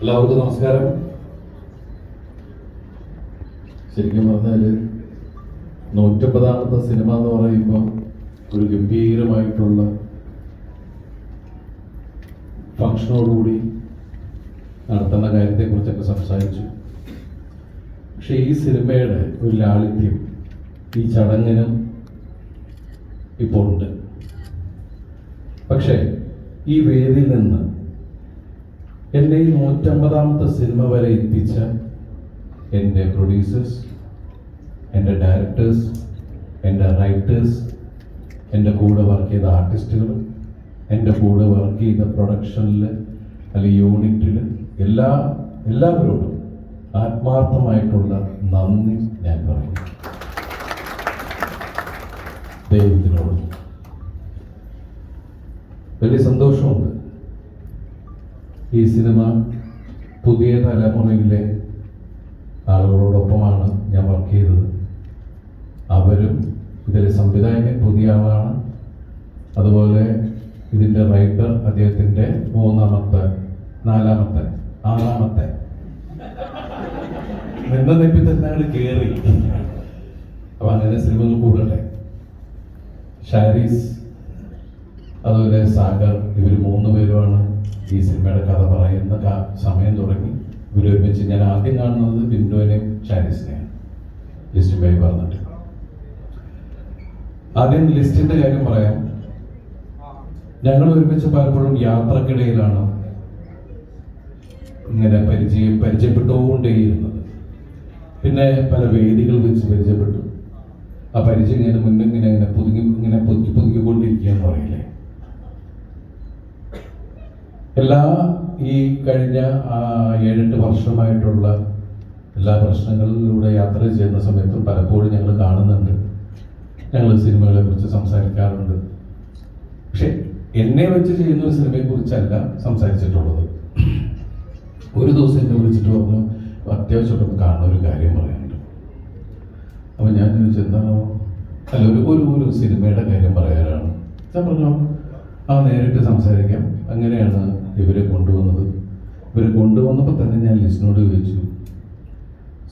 എല്ലാവർക്കും നമസ്കാരം. ശരിക്കും പറഞ്ഞാൽ 150ാമത്തെ സിനിമ എന്ന് പറയുമ്പോൾ ഒരു ഗംഭീരമായിട്ടുള്ള ഫംഗ്ഷനോടുകൂടി നടത്തുന്ന കാര്യത്തെക്കുറിച്ചൊക്കെ സംസാരിച്ചു. പക്ഷെ ഈ സിനിമയുടെ ഒരു ലാളിത്യം ഈ ചടങ്ങിനും ഇപ്പോൾ ഉണ്ട്. പക്ഷേ ഈ വേദിയിൽ നിന്ന് എന്നെ ഈ 150ാമത്തെ സിനിമ വരെ എത്തിച്ച എൻ്റെ പ്രൊഡ്യൂസേഴ്സ്, എൻ്റെ ഡയറക്ടേഴ്സ്, എൻ്റെ റൈറ്റേഴ്സ്, എൻ്റെ കൂടെ വർക്ക് ചെയ്ത ആർട്ടിസ്റ്റുകൾ, എൻ്റെ കൂടെ വർക്ക് ചെയ്ത പ്രൊഡക്ഷനിൽ അല്ലെങ്കിൽ യൂണിറ്റിൽ എല്ലാവരോടും ആത്മാർത്ഥമായിട്ടുള്ള നന്ദി ഞാൻ പറയും. ദൈവത്തിനോട് വലിയ സന്തോഷമുണ്ട്. ഈ സിനിമ പുതിയ തലമുറയിലെ ആളുകളോടൊപ്പമാണ് ഞാൻ വർക്ക് ചെയ്തത്. അവരും ഇതിലെ സംവിധായകൻ പുതിയ ആളാണ്. അതുപോലെ ഇതിൻ്റെ റൈറ്റർ അദ്ദേഹത്തിൻ്റെ 3ാമത്തെ 4ാമത്തെ 6ാമത്തെ നിന്ന നെപ്പി തന്നെ അങ്ങോട്ട് കയറി. അപ്പം അങ്ങനെ സിനിമകൾ കൂടട്ടെ. ഷാരീസ്, അതുപോലെ സാഗർ, ഇവർ 3 പേരുമാണ് ഈ സിനിമയുടെ കഥ പറയുന്ന സമയം തുടങ്ങി ഇവർ ഒരുമിച്ച്. ഞാൻ ആദ്യം കാണുന്നത് ബിന്ദുവിനെയും ഷാരീസിനെയാണ് ലിസ്റ്റുമായി പറഞ്ഞിട്ട്. ആദ്യം ലിസ്റ്റിന്റെ കാര്യം പറയാം. ഞങ്ങൾ ഒരുമിച്ച് പലപ്പോഴും യാത്രക്കിടയിലാണ് ഇങ്ങനെ പരിചയപ്പെട്ടുകൊണ്ടേയിരുന്നത്. പിന്നെ പല വേദികൾ വെച്ച് പരിചയപ്പെട്ടു. ആ പരിചയം ഇങ്ങനെ മുന്നിങ്ങനെ പുതുക്കിക്കൊണ്ടിരിക്കുകയെന്ന് പറയില്ലേ. ഈ കഴിഞ്ഞ 7-8 വർഷമായിട്ടുള്ള എല്ലാ പ്രശ്നങ്ങളിലൂടെ യാത്ര ചെയ്യുന്ന സമയത്തും പലപ്പോഴും ഞങ്ങൾ കാണുന്നുണ്ട്, ഞങ്ങൾ സിനിമകളെ കുറിച്ച് സംസാരിക്കാറുണ്ട്. പക്ഷെ എന്നെ വെച്ച് ചെയ്യുന്ന ഒരു സിനിമയെ കുറിച്ചല്ല സംസാരിച്ചിട്ടുള്ളത്. ഒരു ദിവസം എന്നെ വിളിച്ചിട്ട് പറഞ്ഞു, അത്യാവശ്യമായിട്ടൊന്ന് കാണുന്ന ഒരു കാര്യം പറയാനുണ്ട്. അപ്പം ഞാൻ ചോദിച്ചു, എന്താണോ? അല്ല, ഒരു സിനിമയുടെ കാര്യം പറയാനാണ്. ഞാൻ പറഞ്ഞു, നേരിട്ട് സംസാരിക്കാം. അങ്ങനെയാണ് ഇവരെ കൊണ്ടുവന്നത്. ഇവരെ കൊണ്ടുവന്നപ്പോൾ തന്നെ ഞാൻ ലിസ്റ്റിനോട് ചോദിച്ചു,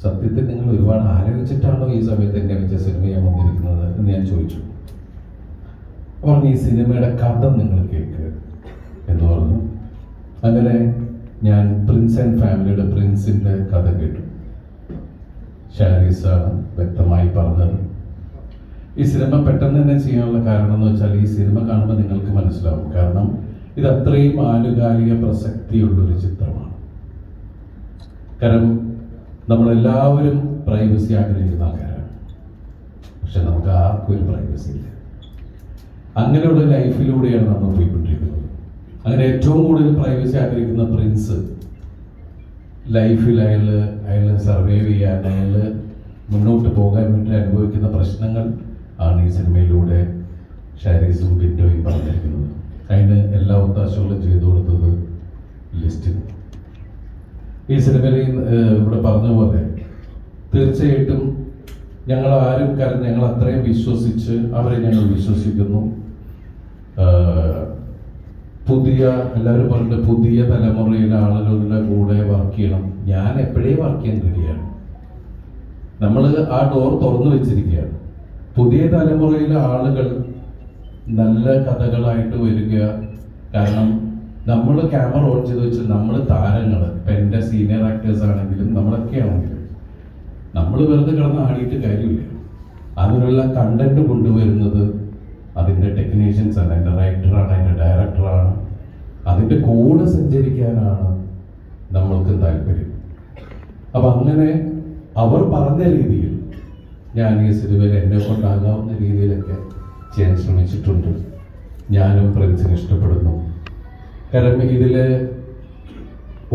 സത്യത്തിൽ നിങ്ങൾ ഒരുപാട് ആലോചിച്ചിട്ടാണോ ഈ സമയത്ത് എന്നെ വെച്ച സിനിമ ഞാൻ വന്നിരിക്കുന്നത് എന്ന് ഞാൻ ചോദിച്ചു. അപ്പോൾ ഈ സിനിമയുടെ കഥ നിങ്ങൾ കേൾക്കുക എന്ന് പറഞ്ഞു. അങ്ങനെ ഞാൻ പ്രിൻസ് ആൻഡ് ഫാമിലിയുടെ പ്രിൻസിൻ്റെ കഥ കേട്ടു. ഷാരീസാണ് വ്യക്തമായി പറഞ്ഞത്. ഈ സിനിമ പെട്ടെന്ന് തന്നെ ചെയ്യാനുള്ള കാരണം എന്ന് വെച്ചാൽ, ഈ സിനിമ കാണുമ്പോൾ നിങ്ങൾക്ക് മനസ്സിലാവും. കാരണം ഇത് അത്രയും ആനുകാലിക പ്രസക്തിയുള്ളൊരു ചിത്രമാണ്. കാരണം നമ്മളെല്ലാവരും പ്രൈവസി ആഗ്രഹിക്കുന്ന ആൾക്കാരാണ്. പക്ഷെ നമുക്ക് ആർക്കും ഒരു പ്രൈവസി ഇല്ല. അങ്ങനെയുള്ള ലൈഫിലൂടെയാണ് നമ്മൾ പോയിക്കൊണ്ടിരിക്കുന്നത്. അങ്ങനെ ഏറ്റവും കൂടുതൽ പ്രൈവസി ആഗ്രഹിക്കുന്ന പ്രിൻസ് ലൈഫിൽ അയാൾ സർവൈവ് ചെയ്യാൻ, അയാൾ മുന്നോട്ട് പോകാൻ വേണ്ടി അനുഭവിക്കുന്ന പ്രശ്നങ്ങൾ ആണ് ഈ സിനിമയിലൂടെ ഷാരീസും ബിന്ദുവും പറഞ്ഞിരിക്കുന്നത്. അതിന് എല്ലാ ഒത്താശകളും ചെയ്തു കൊടുത്തത് ലിസ്റ്റിന്. ഈ സിനിമയിൽ ഇവിടെ പറഞ്ഞ പോലെ തീർച്ചയായിട്ടും ഞങ്ങൾ അത്രയും വിശ്വസിച്ച് അവരെ ഞങ്ങൾ വിശ്വസിക്കുന്നു. എല്ലാവരും പറഞ്ഞിട്ട് പുതിയ തലമുറയിലെ ആളുകളുടെ കൂടെ വർക്ക് ചെയ്യണം. ഞാൻ എപ്പോഴേ വർക്ക് ചെയ്യാൻ റെഡിയാണ്. നമ്മൾ ആ ഡോർ തുറന്നു വെച്ചിരിക്കുകയാണ്. പുതിയ തലമുറയിലെ ആളുകൾ നല്ല കഥകളായിട്ട് വരിക. കാരണം നമ്മൾ ക്യാമറ ഓൺ ചെയ്ത് വെച്ച് നമ്മൾ താരങ്ങൾ, ഇപ്പം എൻ്റെ സീനിയർ ആക്ടേഴ്സ് ആണെങ്കിലും നമ്മളൊക്കെ ആണെങ്കിലും നമ്മൾ വെറുതെ കിടന്ന് ആടിയിട്ട് കാര്യമില്ല. അതിനുള്ള കണ്ടന്റ് കൊണ്ടുവരുന്നത് അതിൻ്റെ ടെക്നീഷ്യൻസ് ആണ്, എൻ്റെ റൈറ്ററാണ്, എൻ്റെ ഡയറക്ടറാണ്. അതിൻ്റെ കൂടെ സഞ്ചരിക്കാനാണ് നമ്മൾക്ക് താല്പര്യം. അപ്പം അങ്ങനെ അവർ പറഞ്ഞ രീതിയിൽ ഞാൻ ഈ സിനിമയിൽ എന്നെ കൊണ്ടാകാവുന്ന രീതിയിലൊക്കെ ചെയ്യാൻ ശ്രമിച്ചിട്ടുണ്ട്. ഞാനും പ്രിൻസിനെ ഇഷ്ടപ്പെടുന്നു. കാരണം ഇതിലെ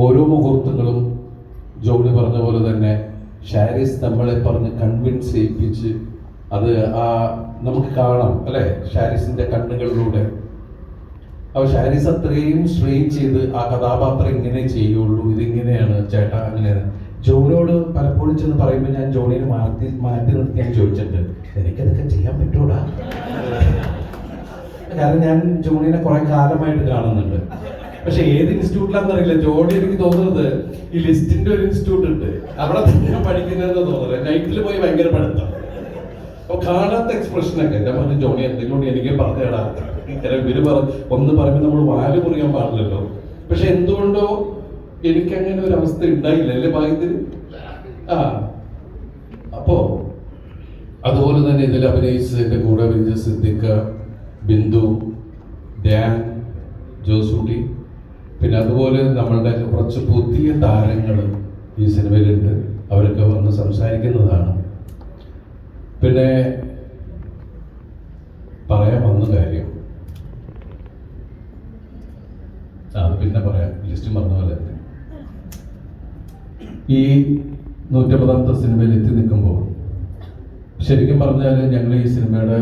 ഓരോ മുഹൂർത്തങ്ങളും ജോണി പറഞ്ഞ പോലെ തന്നെ ഷാരീസ് നമ്മളെ പറഞ്ഞ് കൺവിൻസ് ചെയ്യിപ്പിച്ച് അത് നമുക്ക് കാണാം അല്ലേ, ഷാരീസിന്റെ കണ്ണുകളിലൂടെ. അപ്പോൾ ഷാരീസ് അത്രയും സ്ട്രെയിൻ ചെയ്ത് ആ കഥാപാത്രം ഇങ്ങനെ ചെയ്യുള്ളൂ, ഇതിങ്ങനെയാണ് ചേട്ടാ അങ്ങനെയാണ്. ജോണിയോട് പലപ്പോഴും ചെന്ന് പറയുമ്പോൾ ഞാൻ ജോണിയെ മാറ്റി നിർത്തി ഞാൻ ചോദിച്ചിട്ടുണ്ട്, എനിക്കതൊക്കെ ചെയ്യാൻ പറ്റൂടാ? കാരണം ഞാൻ ജോണിനെ കുറെ കാലമായിട്ട് കാണുന്നുണ്ട്. പക്ഷെ ഏത് ഇൻസ്റ്റിറ്റ്യൂട്ടിലാണെന്നറിയില്ല. ജോണി എനിക്ക് തോന്നുന്നത് ഈ ലിസ്റ്റിന്റെ ഒരു ഇൻസ്റ്റിറ്റ്യൂട്ട് ഉണ്ട്, അവിടെ ഞാൻ പഠിക്കുന്നതെന്ന് തോന്നുന്നത്. നൈറ്റിൽ പോയി ഭയങ്കര പഠിത്തം. അപ്പൊ കാണാത്ത എക്സ്പ്രഷനൊക്കെ ഞാൻ പറഞ്ഞു, ജോണി എന്തെങ്കിലും എനിക്ക് പറഞ്ഞു തരാം. ഇവര് ഒന്ന് പറയുമ്പോൾ നമ്മൾ വാല് മുറിയാൻ പാടില്ലല്ലോ. പക്ഷെ എന്തുകൊണ്ടോ എനിക്കങ്ങനെ ഒരു അവസ്ഥ ഉണ്ടായില്ല അല്ലേ ഭാഗ്യത്തിന്. അപ്പോ അതുപോലെ തന്നെ ഇതിൽ അഭിനയിച്ച് എൻ്റെ കൂടെ അഭിനയിച്ച സിദ്ദിഖ, ബിന്ദു, ധ്യാൻ, ജോസൂട്ടി, പിന്നെ അതുപോലെ നമ്മളുടെ കുറച്ച് പുതിയ താരങ്ങൾ ഈ സിനിമയിലുണ്ട്. അവരൊക്കെ വന്ന് സംസാരിക്കുന്നതാണ്. പിന്നെ പറയാൻ വന്ന കാര്യം അത് പിന്നെ പറയാം, ലിസ്റ്റ് മറന്ന പോലെ തന്നെ. ഈ 150ാമത്തെ സിനിമയിൽ എത്തി നിൽക്കുമ്പോൾ ശരിക്കും പറഞ്ഞാൽ ഞങ്ങൾ ഈ സിനിമയുടെ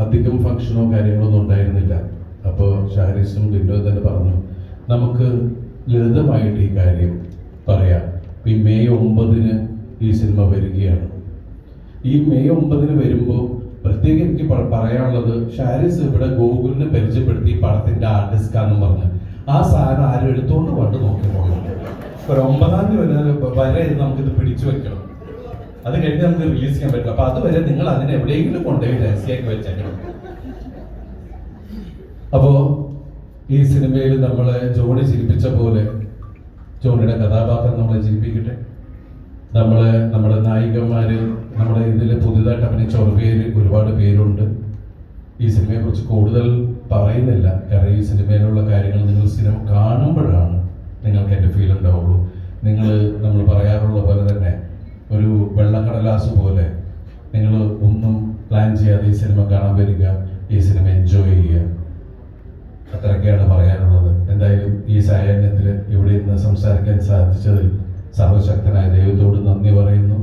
അധികം ഫംഗ്ഷനോ കാര്യങ്ങളൊന്നും ഉണ്ടായിരുന്നില്ല. അപ്പോൾ ഷാരിസും ബിന്ദു തന്നെ പറഞ്ഞു, നമുക്ക് ലളിതമായിട്ട് ഈ കാര്യം പറയാം. ഈ മെയ് 9 ഈ സിനിമ വരികയാണ്. ഈ മെയ് 9 വരുമ്പോൾ പ്രത്യേകം എനിക്ക് പറയാനുള്ളത്, ഷാരിസ് ഇവിടെ ഗൂഗിളിനെ പരിചയപ്പെടുത്തി പടത്തിന്റെ ആർട്ടിസ്റ്റാന്ന് പറഞ്ഞ് ആ സാധനം ആരും എടുത്തുകൊണ്ട് കൊണ്ട് നോക്കിയപ്പോൾ ഒരു 9-ാം തീയതി വരെ നമുക്കിത് പിടിച്ചു വെക്കണം. അത് കഴിഞ്ഞ് നമുക്ക് റിലീസ് ചെയ്യാൻ പറ്റില്ല. അപ്പൊ അതുവരെ നിങ്ങൾ അതിനെ എവിടെയെങ്കിലും കൊണ്ടുപോയി രഹസ്യമാക്കി വെച്ചേക്കണം. അപ്പോ ഈ സിനിമയിൽ നമ്മളെ ജോണി ചിരിപ്പിച്ച പോലെ ജോണിയുടെ കഥാപാത്രം നമ്മളെ ചിരിപ്പിക്കട്ടെ. നമ്മുടെ നായികന്മാര് നമ്മുടെ ഇതിൽ പുതുതായിട്ട് അഭിനയിച്ച ഒരുപാട് പേരുണ്ട്. ഈ സിനിമയെ കുറിച്ച് കൂടുതൽ പറയുന്നില്ല, കാരണം ഈ സിനിമയിലുള്ള കാര്യങ്ങൾ നിങ്ങൾ സിനിമ കാണുമ്പോഴാണ് നിങ്ങൾക്ക് എൻ്റെ ഫീൽ ഉണ്ടാവുള്ളൂ. നമ്മൾ പറയാറുള്ള പോലെ തന്നെ ഒരു വെള്ളക്കടലാസ് പോലെ നിങ്ങൾ ഒന്നും പ്ലാൻ ചെയ്യാതെ ഈ സിനിമ കാണാൻ വരിക, ഈ സിനിമ എൻജോയ് ചെയ്യുക. അത്രയൊക്കെയാണ് പറയാനുള്ളത്. എന്തായാലും ഈ സായാഹ്നത്തിൽ ഇവിടെ ഇന്ന് സംസാരിക്കാൻ സാധിച്ചതിൽ സർവശക്തനായ ദൈവത്തോട് നന്ദി പറയുന്നു.